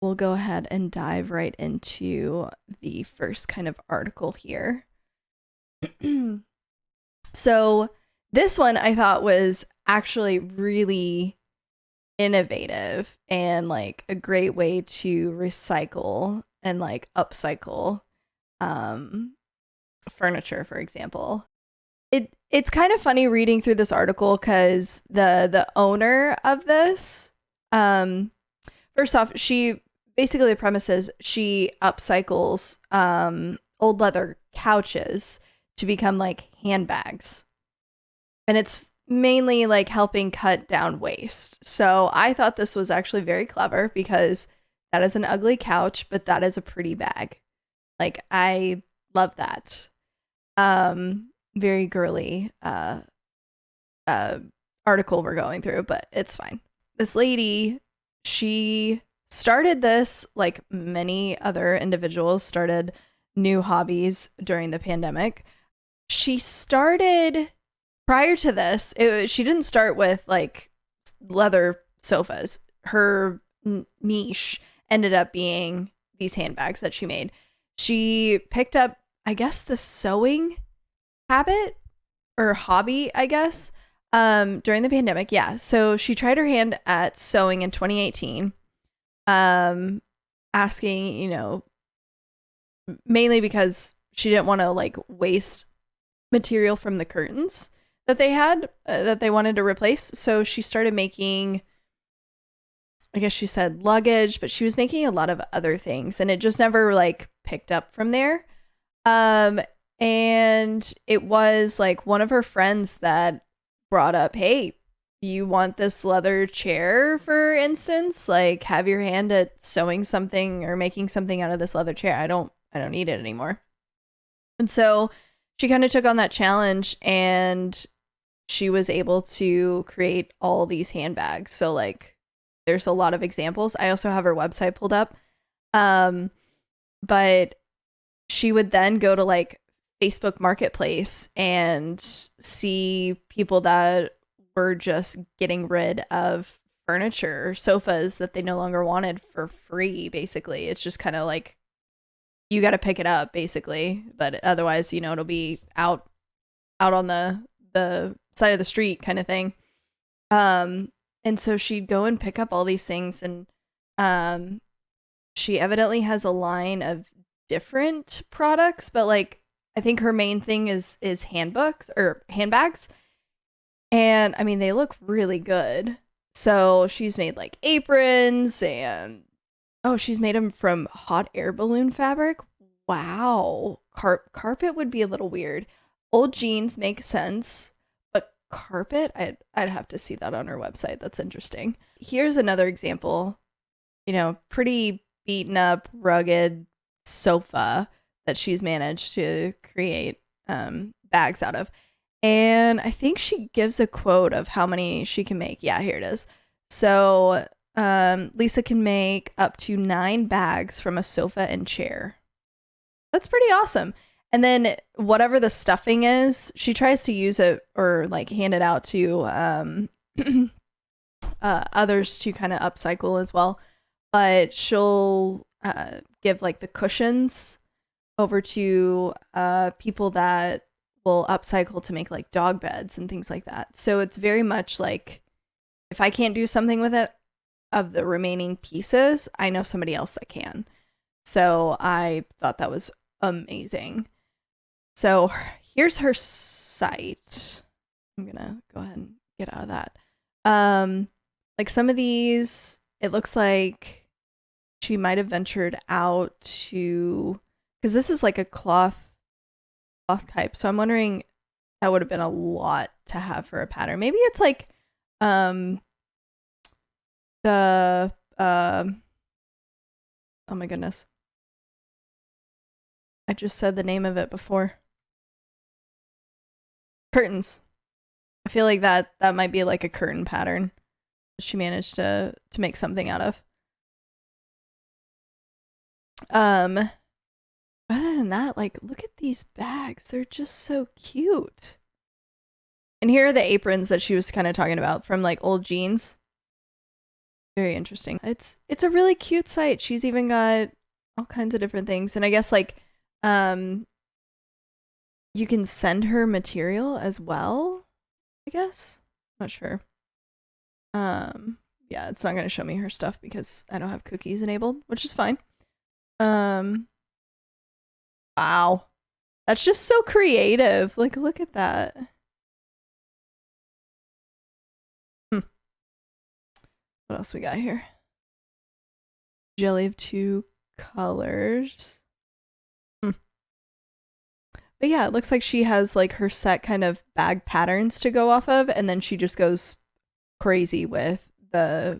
we'll go ahead and dive right into the first kind of article here. So, this one I thought was actually really innovative and like a great way to recycle and like upcycle um, furniture, for example. It's kind of funny reading through this article because the owner of this, um, first off, she basically the premise is she upcycles old leather couches to become like handbags, and it's mainly like helping cut down waste. So I thought this was actually very clever because that is an ugly couch, but that is a pretty bag. Like I love that. Very girly uh article we're going through, but it's fine. This lady, she started this like many other individuals started new hobbies during the pandemic. She started prior to this, she didn't start with like leather sofas. Her niche ended up being these handbags that she made. She picked up, I guess, the sewing habit or hobby, I guess, during the pandemic. Yeah. So she tried her hand at sewing in 2018, asking, mainly because she didn't want to like waste material from the curtains that they had that they wanted to replace. So she started making, I guess she said luggage, but she was making a lot of other things and it just never like picked up from there. And it was like one of her friends that brought up, hey, you want this leather chair, for instance? Like have your hand at sewing something or making something out of this leather chair. I don't need it anymore. And so she kind of took on that challenge and she was able to create all these handbags. So like there's a lot of examples. I also have her website pulled up. But she would then go to like Facebook Marketplace and see people that were just getting rid of furniture or sofas that they no longer wanted for free, basically. It's just kind of like you got to pick it up, basically, but otherwise, it'll be out on the side of the street kind of thing. And so she'd go and pick up all these things, and she evidently has a line of different products, but like I think her main thing is handbooks or handbags. And I mean, they look really good. So she's made like aprons and she's made them from hot air balloon fabric. Wow. Carpet would be a little weird. Old jeans make sense, but carpet, I'd have to see that on her website. That's interesting. Here's another example. Pretty beaten up, rugged sofa that she's managed to create bags out of. And I think she gives a quote of how many she can make. Yeah, here it is. So Lisa can make up to 9 bags from a sofa and chair. That's pretty awesome. And then whatever the stuffing is, she tries to use it or like hand it out to others to kind of upcycle as well. But she'll give like the cushions over to people that will upcycle to make like dog beds and things like that. So it's very much like if I can't do something with it of the remaining pieces, I know somebody else that can. So I thought that was amazing. So here's her site. I'm gonna go ahead and get out of that. Like some of these, it looks like she might have ventured out to, because this is like a cloth type. So I'm wondering that would have been a lot to have for a pattern. Maybe it's like the oh my goodness. I just said the name of it before. Curtains. I feel like that might be like a curtain pattern that she managed to make something out of. Other than that, like, look at these bags. They're just so cute. And here are the aprons that she was kind of talking about from like old jeans. Very interesting. It's a really cute site. She's even got all kinds of different things. And I guess like you can send her material as well, I guess. Not sure. Yeah, it's not going to show me her stuff because I don't have cookies enabled, which is fine. Wow. That's just so creative. Like, look at that. What else we got here? Jelly of 2 colors. But yeah, it looks like she has like her set kind of bag patterns to go off of, and then she just goes crazy with the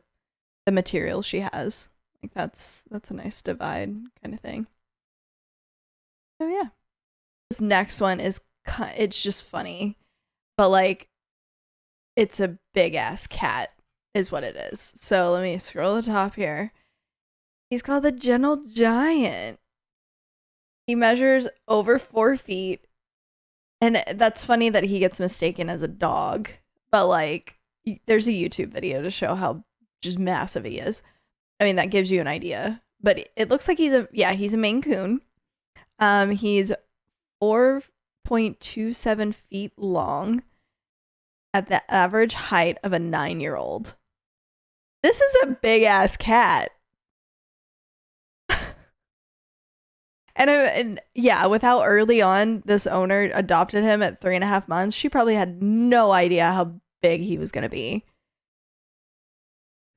material she has. Like that's a nice divide kind of thing. So yeah. This next one is it's just funny, but like it's a big ass cat is what it is. So let me scroll the top here. He's called the Gentle Giant. He measures over 4 feet. And that's funny that he gets mistaken as a dog. But like, there's a YouTube video to show how just massive he is. I mean, that gives you an idea. But it looks like he's a Maine Coon. He's 4.27 feet long at the average height of a 9-year-old. This is a big ass cat. And yeah, with how early on this owner adopted him at 3.5 months, she probably had no idea how big he was going to be.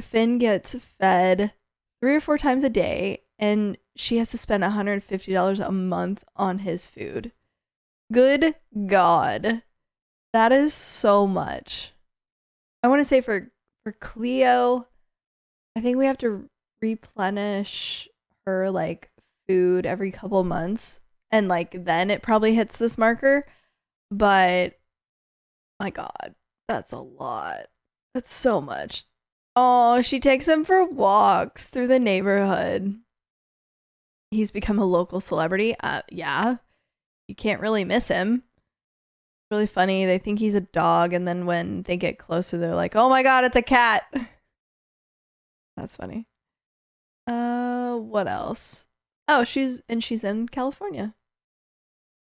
Finn gets fed 3 or 4 times a day, and she has to spend $150 a month on his food. Good God. That is so much. I want to say for Cleo, I think we have to replenish her like food every couple months, and like then it probably hits this marker. But my God, that's a lot. That's so much. Oh, she takes him for walks through the neighborhood. He's become a local celebrity. Yeah, you can't really miss him. Really funny. They think he's a dog, and then when they get closer, they're like, "Oh my God, it's a cat." That's funny. What else? Oh, she's in California.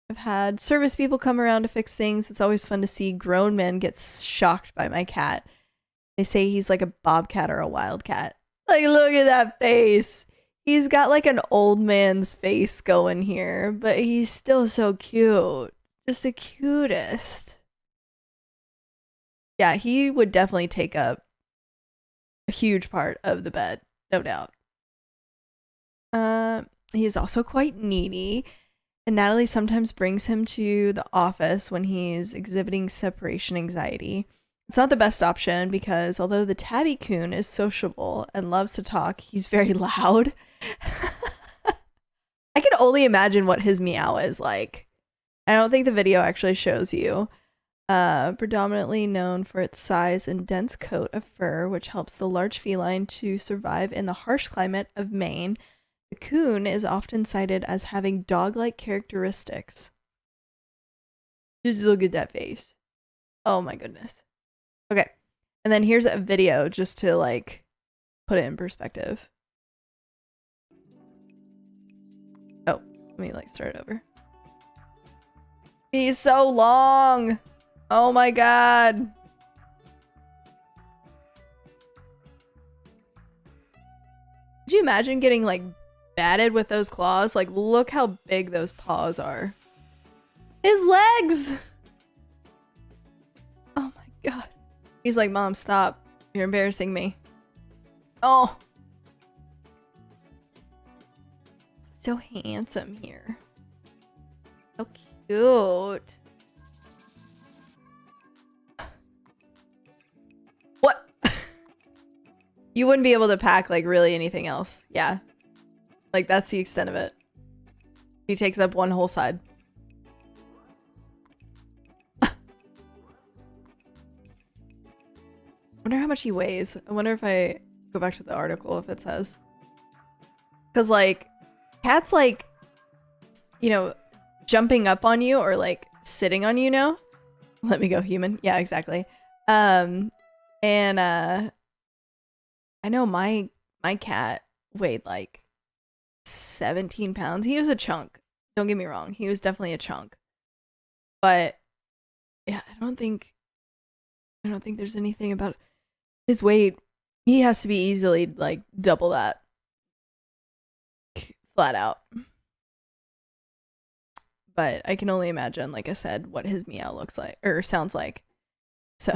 I've had service people come around to fix things. It's always fun to see grown men get shocked by my cat. They say he's like a bobcat or a wildcat. Like, look at that face. He's got like an old man's face going here, but he's still so cute. Just the cutest. Yeah, he would definitely take up a huge part of the bed, no doubt. He is also quite needy, and Natalie sometimes brings him to the office when he's exhibiting separation anxiety. It's not the best option because although the tabby coon is sociable and loves to talk, he's very loud. I can only imagine what his meow is like. I don't think the video actually shows you. Predominantly known for its size and dense coat of fur, which helps the large feline to survive in the harsh climate of Maine. The coon is often cited as having dog-like characteristics. Just look at that face. Oh my goodness. Okay. And then here's a video just to like put it in perspective. Oh, let me like start over. He's so long. Oh my God. Could you imagine getting like batted with those claws? Like, look how big those paws are. His legs. Oh my God. He's like, Mom, stop. You're embarrassing me. Oh. So handsome here. So cute. What? You wouldn't be able to pack like really anything else. Yeah. Like that's the extent of it. He takes up one whole side. I wonder how much he weighs. I wonder if I go back to the article if it says. Because like cats like, you know, jumping up on you or like sitting on you now. Let me go human. Yeah, exactly. And I I know my cat weighed like 17 pounds. He was a chunk. Don't get me wrong. He was definitely a chunk. But yeah, I don't think there's anything about his weight. He has to be easily like double that, flat out. But I can only imagine, like I said, what his meow looks like or sounds like. So